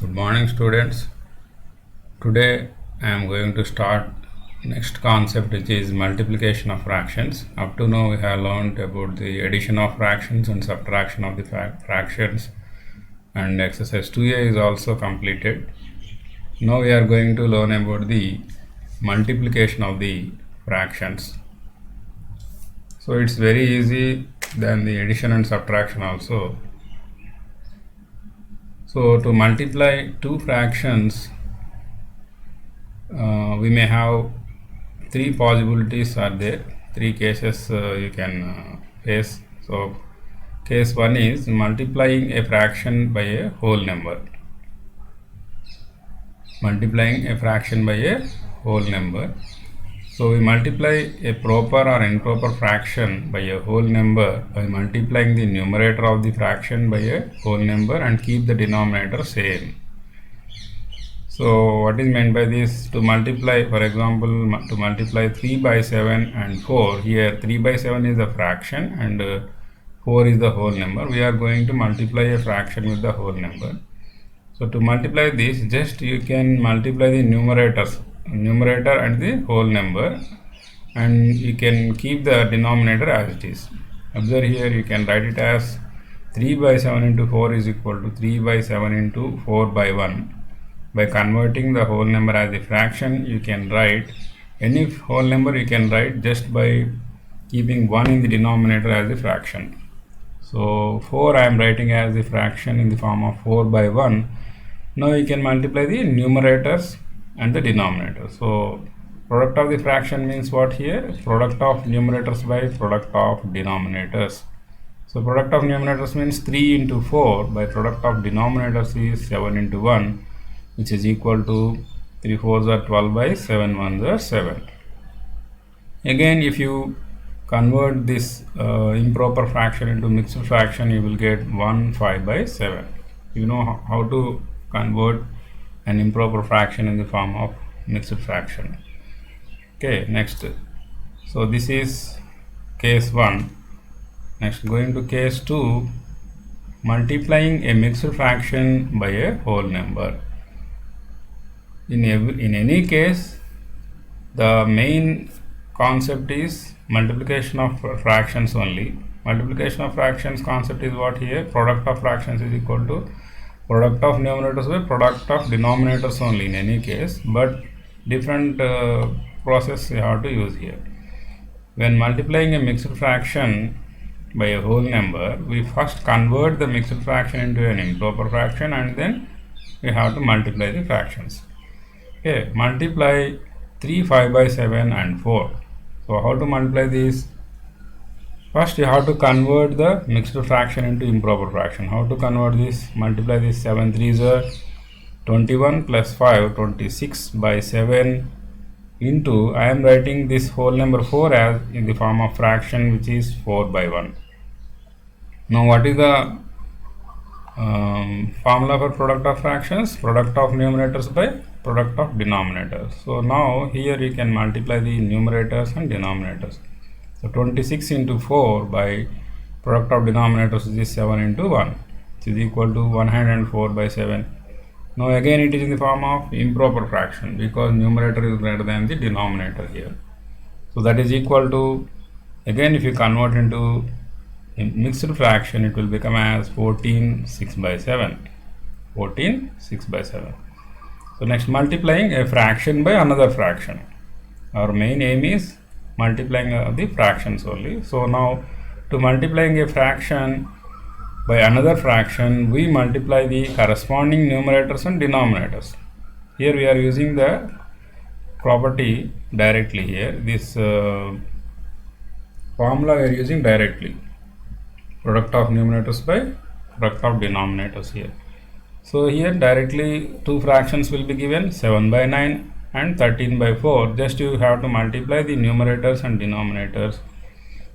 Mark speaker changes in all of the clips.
Speaker 1: Good morning, students. Today I am going to start next concept, which is multiplication of fractions. Up to now we have learned about the addition of fractions and subtraction of the fractions, and exercise 2a is also completed. Now we are going to learn about the multiplication of the fractions. So it's very easy than the addition and subtraction also. So to multiply two fractions, we may have three possibilities are there, three cases you can face. So case one is multiplying a fraction by a whole number. Multiplying a fraction by a whole number. So we multiply a proper or improper fraction by a whole number by multiplying the numerator of the fraction by a whole number and keep the denominator same. So what is meant by this? To multiply, for example, to multiply 3 by 7 and 4, here 3 by 7 is a fraction and 4 is the whole number. We are going to multiply a fraction with the whole number. So to multiply this, just you can multiply the numerator and the whole number, and you can keep the denominator as it is. Observe here, you can write it as 3 by 7 into 4 is equal to 3 by 7 into 4 by 1. By converting the whole number as a fraction, you can write any whole number, you can write just by keeping 1 in the denominator as a fraction. So 4 I am writing as a fraction in the form of 4 by 1. Now you can multiply the numerators and the denominator. So product of the fraction means what here? Product of numerators by product of denominators. So product of numerators means 3 into 4 by product of denominators is 7 into 1, which is equal to 3 4s are 12 by 7 1s are 7. Again, if you convert this improper fraction into mixed fraction, you will get 1 5 by 7. You know how to convert an improper fraction in the form of mixed fraction. Okay, next. So this is case 1. Next, going to case 2, multiplying a mixed fraction by a whole number. In any case, the main concept is multiplication of fractions only. Multiplication of fractions concept is what here? Product of fractions is equal to product of numerators by product of denominators only in any case, but different process you have to use here. When multiplying a mixed fraction by a whole number, we first convert the mixed fraction into an improper fraction and then we have to multiply the fractions. Okay, multiply 3 5 by 7 and 4. So how to multiply this? First you have to convert the mixed fraction into improper fraction. How to convert this? Multiply this 7 3s are 21 plus 5 26 by 7 into, I am writing this whole number 4 as in the form of fraction, which is 4 by 1. Now what is the formula for product of fractions? Product of numerators by product of denominators. So now here you can multiply the numerators and denominators. So 26 into 4 by product of denominators is 7 into 1, which is equal to 104 by 7. Now again it is in the form of improper fraction because numerator is greater than the denominator here. So that is equal to, again if you convert into mixed fraction, it will become as 14 6 by 7. 14 6 by 7. So next, multiplying a fraction by another fraction. Our main aim is multiplying the fractions only. So now to multiplying a fraction by another fraction, we multiply the corresponding numerators and denominators. Here we are using the property directly here. This formula we are using directly. Product of numerators by product of denominators here. So here directly two fractions will be given, 7 by 9 and 13 by 4. Just you have to multiply the numerators and denominators,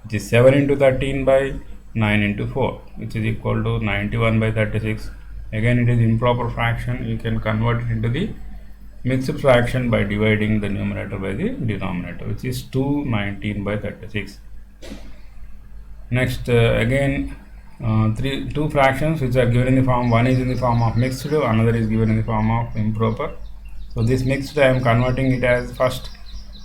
Speaker 1: which is 7 into 13 by 9 into 4, which is equal to 91 by 36. Again it is improper fraction, you can convert it into the mixed fraction by dividing the numerator by the denominator, which is 219 by 36. Next again two fractions which are given in the form, one is in the form of mixed, another is given in the form of improper. So this mixed I am converting it as first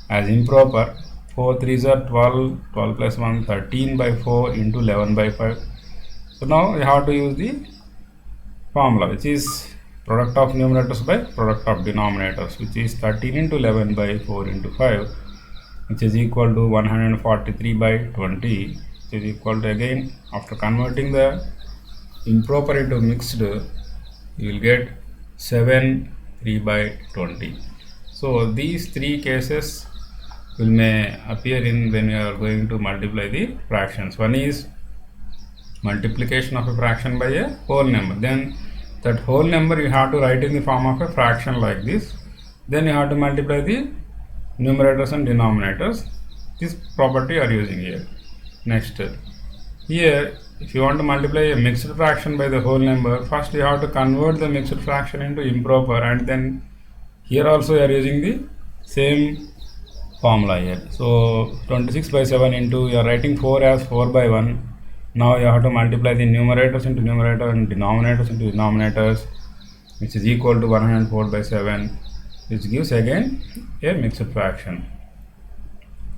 Speaker 1: as improper. 4 3s are 12, 12 plus 1 13 by 4 into 11 by 5. So now we have to use the formula which is product of numerators by product of denominators, which is 13 into 11 by 4 into 5, which is equal to 143 by 20, which is equal to, again after converting the improper into mixed, you will get 7 3 by 20. So these three cases may appear in when you are going to multiply the fractions. One is multiplication of a fraction by a whole number, then that whole number you have to write in the form of a fraction like this, then you have to multiply the numerators and denominators. This property you are using here. Next, here if you want to multiply a mixed fraction by the whole number, first you have to convert the mixed fraction into improper, and then here also you are using the same formula here. So 26 by 7 into, you are writing 4 as 4 by 1. Now you have to multiply the numerators into numerator and denominators into denominators, which is equal to 104 by 7, which gives again a mixed fraction.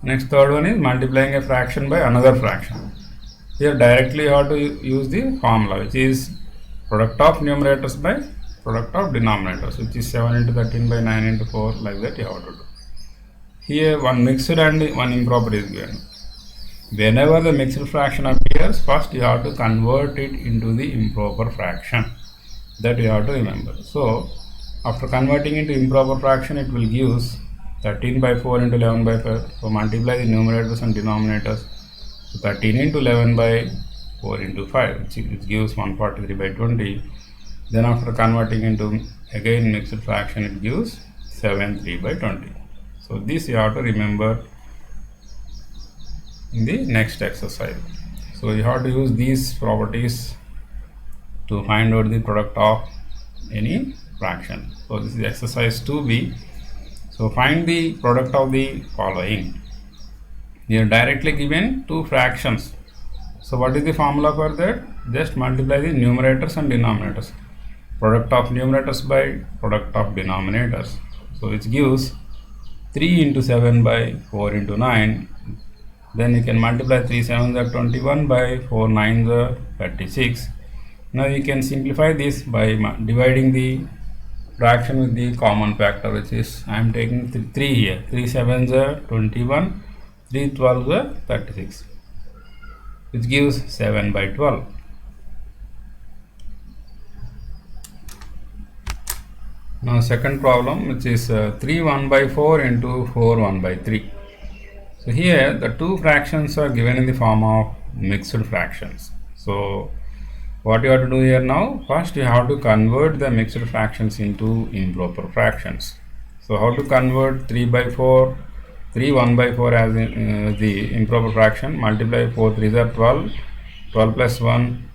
Speaker 1: Next, third one is multiplying a fraction by another fraction. Here directly you have to use the formula, which is product of numerators by product of denominators, which is 7 into 13 by 9 into 4, like that you have to do. Here one mixed and one improper is given. Whenever the mixed fraction appears, first you have to convert it into the improper fraction. That you have to remember. So after converting into improper fraction, it will give 13 by 4 into 11 by 5. So multiply the numerators and denominators. So 13 into 11 by 4 into 5, which gives 143 by 20. Then after converting into again mixed fraction, it gives 7 3 by 20. So this you have to remember in the next exercise. So you have to use these properties to find out the product of any fraction. So this is exercise 2b. So find the product of the following. They are directly given two fractions. So what is the formula for that? Just multiply the numerators and denominators. Product of numerators by product of denominators. So which gives 3 into 7 by 4 into 9. Then you can multiply 3 7s are 21 by 4 9s are 36. Now you can simplify this by dividing the fraction with the common factor, which is I am taking 3 here. 3 7s are 21, 3 12s are 36, which gives 7 by 12. Now second problem, which is 3 1 by 4 into 4 1 by 3. So here the two fractions are given in the form of mixed fractions. So what you have to do here now, first you have to convert the mixed fractions into improper fractions. So how to convert 3 by 4, 3 1 by 4 as the improper fraction, multiply 4 3s are 12, 12 plus 1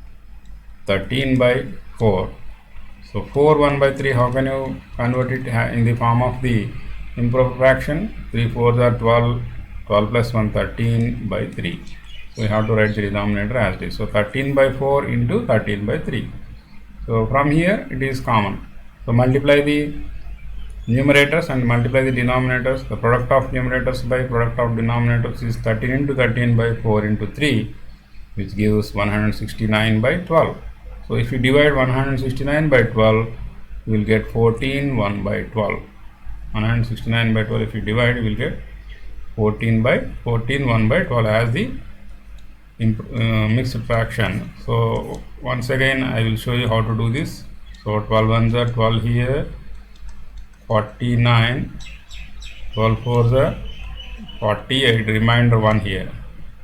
Speaker 1: 13 by 4. So 4 1 by 3, how can you convert it in the form of the improper fraction? 3 4s are 12, 12 plus 1 13 by 3. So we have to write the denominator as it is. So 13 by 4 into 13 by 3. So from here it is common. So multiply the numerators and multiply the denominators. The product of numerators by product of denominators is 13 into 13 by 4 into 3, which gives 169 by 12. So if you divide 169 by 12, you will get 14 1 by 12. 169 by 12, if you divide, you will get 14 1 by 12 as the mixed fraction. So once again I will show you how to do this. So 12 ones are 12 here, 49, 12 fours are 48, remainder 1 here.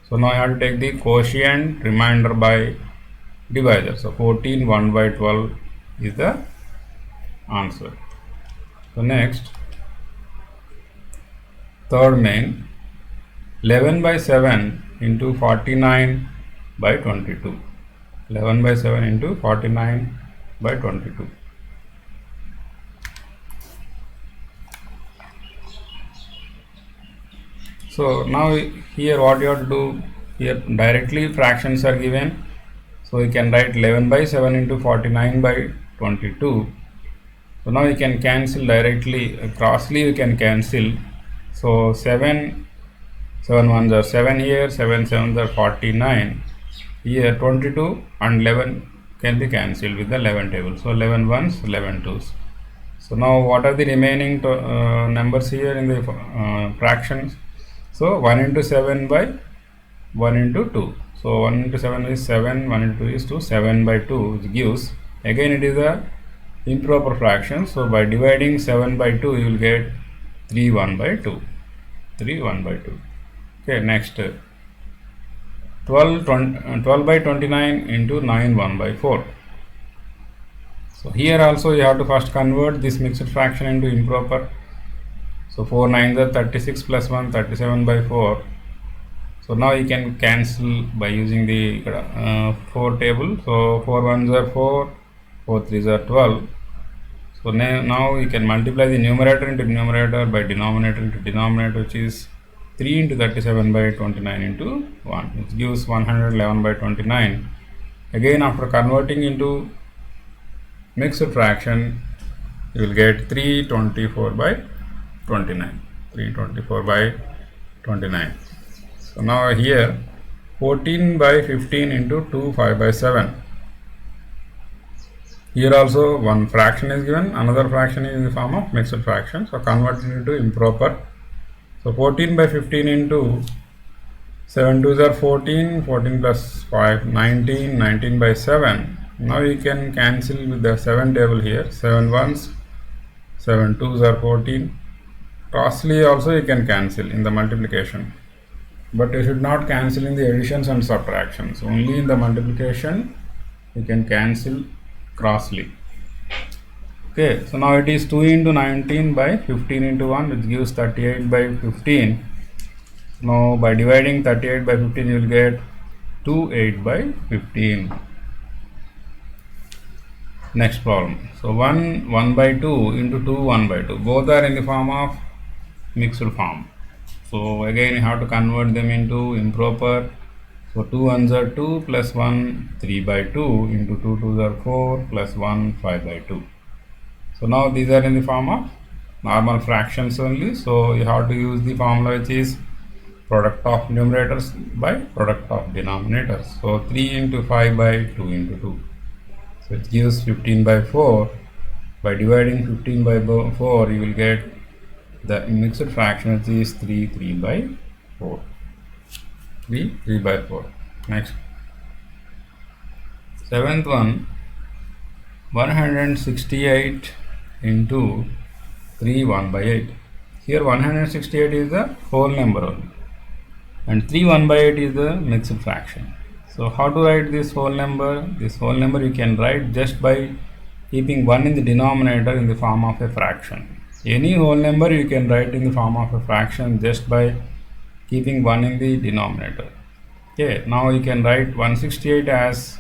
Speaker 1: So now I have to take the quotient remainder by divisor. So 14 1 by 12 is the answer. So next, third main, 11 by 7 into 49 by 22. 11 by 7 into 49 by 22. So now here what you have to do, here directly fractions are given. So you can write 11 by 7 into 49 by 22. So now you can cancel directly, crossly you can cancel. So 7 ones are 7 here, 7 sevens are 49. Here 22 and 11 can be cancelled with the 11 table. So 11 ones, 11 twos. So now what are the remaining numbers here in the fractions? So 1 into 7 by 1 into 2. So 1 into 7 is 7, 1 into 2 is 2, 7 by 2 which gives, again it is a improper fraction. So by dividing 7 by 2 you will get 3 1 by 2. 3 1 by 2. Okay, next 12 by 29 into 9 1 by 4. So here also you have to first convert this mixed fraction into improper. So 4 9s are 36 plus 1, 37 by 4. So now you can cancel by using the 4 table. So 4 1s are 4, 4 3s are 12. So now you can multiply the numerator into denominator by denominator into denominator, which is 3 into 37 by 29 into 1, which gives 111 by 29. Again, after converting into mixed fraction, you will get 324 by 29. 324 by 29. So now here 14 by 15 into 2 5 by 7. Here also one fraction is given, another fraction is in the form of mixed fraction. So convert it into improper. So 14 by 15 into 7 2s are 14, 14 plus 5, 19, 19 by 7. Now you can cancel with the 7 table here. 7 ones, 7 2s are 14. Crossly also you can cancel in the multiplication. But you should not cancel in the additions and subtractions. Only in the multiplication you can cancel crossly. Okay, so now it is 2 into 19 by 15 into 1, which gives 38 by 15. Now by dividing 38 by 15 you will get 2 8 by 15. Next problem. So 1 1 by 2 into 2 1 by 2. Both are in the form of mixed form. So again you have to convert them into improper. So 2 ones are 2 plus 1 3 by 2 into 2 2s are 4 plus 1 5 by 2. So now these are in the form of normal fractions only. So you have to use the formula which is product of numerators by product of denominators. So 3 into 5 by 2 into 2. So it gives 15 by 4. By dividing 15 by 4 you will get the mixed fraction which is 3 3 by 4. 3 by 4. Next, seventh one, 168 into 3 1 by 8. Here 168 is the whole number only, and 3 1 by 8 is the mixed fraction. So how to write this whole number? This whole number you can write just by keeping 1 in the denominator in the form of a fraction. Any whole number you can write in the form of a fraction just by keeping 1 in the denominator. Okay, now you can write 168 as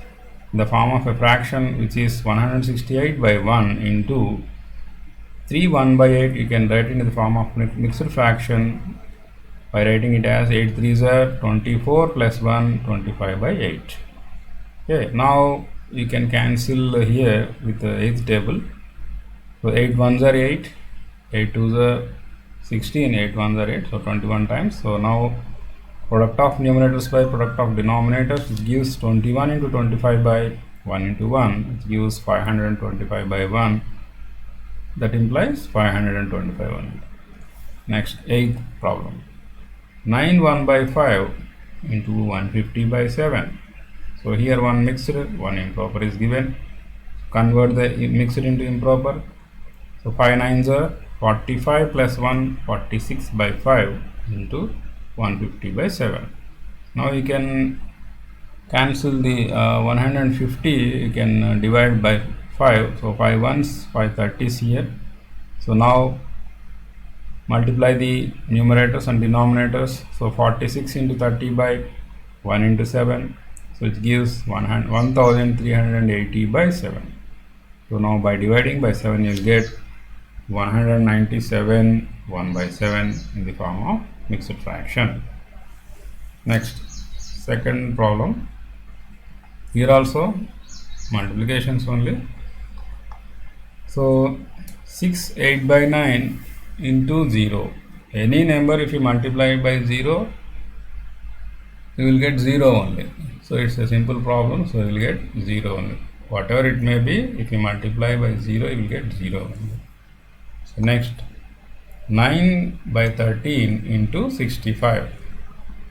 Speaker 1: the form of a fraction, which is 168 by 1 into 3 1 by 8. You can write it in the form of mixed fraction by writing it as 8 3s are 24 plus 1 25 by 8. Okay, now you can cancel here with the 8th table. So 8 1s are 8, 8 2s are 16, 8 1s are 8, so 21 times. So now product of numerators by product of denominators, it gives 21 into 25 by 1 into 1, it gives 525 by 1. That implies 525 only. Next, 8th problem. 9 1 by 5 into 150 by 7. So here one mixed, one improper is given. Convert the mixed into improper. So 5 9s are 45 plus 1, 46 by 5 into 150 by 7. Now you can cancel the 150, you can divide by 5. So 5 ones, 5 30s here. So now multiply the numerators and denominators. So 46 into 30 by 1 into 7. So it gives 1380 by 7. So now by dividing by 7 you will get 197 1 by 7 in the form of mixed fraction. Next, second problem. Here also multiplications only. So 6 8 by 9 into 0. Any number if you multiply it by 0, you will get 0 only. So it's a simple problem, so you will get 0 only. Whatever it may be, if you multiply by 0, you will get 0 only. So next, 9 by 13 into 65.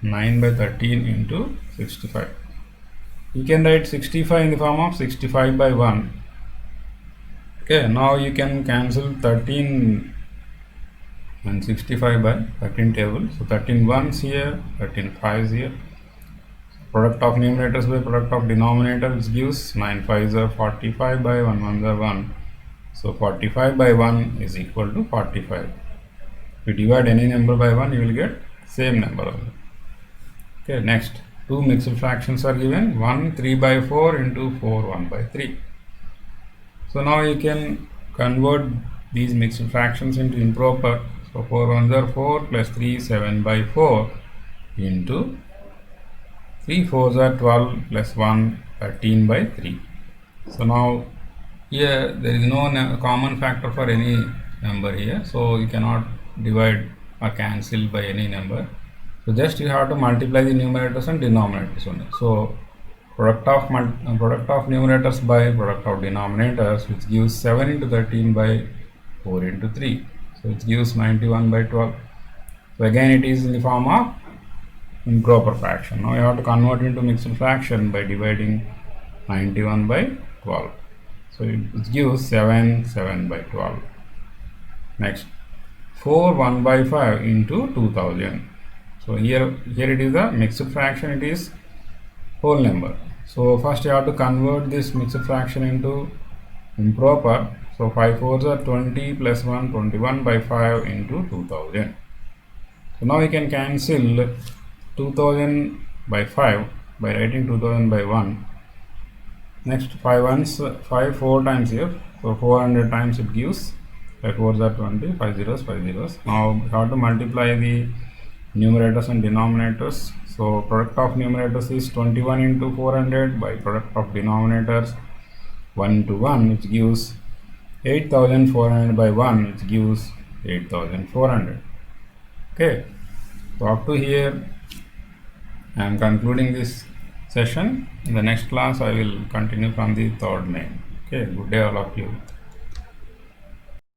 Speaker 1: 9 by 13 into 65. You can write 65 in the form of 65 by 1. Okay, now you can cancel 13 and 65 by 13 table. So 13 ones here, 13 fives here. Product of numerators by product of denominator, which gives 9 fives are 45 by 1 ones are 1. So 45 by 1 is equal to 45. If you divide any number by 1, you will get same number only. Okay, next, two mixed fractions are given. 1 3 by 4 into 4 1 by 3. So now you can convert these mixed fractions into improper. So 4 ones are 4 plus 3 7 by 4 into 3 fours are 12 plus 1 13 by 3. So now here there is no common factor for any number here, so you cannot divide or cancel by any number. So just you have to multiply the numerators and denominators only. So product of numerators by product of denominators, which gives 7 into 13 by 4 into 3. So it gives 91 by 12. So again it is in the form of improper fraction. Now you have to convert into mixed fraction by dividing 91 by 12. So it gives 7 7 by 12. Next, 4 1 by 5 into 2000. So here it is a mixed fraction, it is whole number. So first you have to convert this mixed fraction into improper. So 5 fours are 20 plus 1 21 by 5 into 2000. So now we can cancel 2000 by 5 by writing 2000 by 1. Next, 5 ones, 5 4 times here. So 400 times it gives 5 fours are 20, 5 zeros, 5 zeros. Now we have to multiply the numerators and denominators. So product of numerators is 21 into 400 by product of denominators 1 to 1, which gives 8400 by 1, which gives 8400. Okay, so up to here I am concluding this session. In the next class I will continue from the third main. Okay, good day all of you.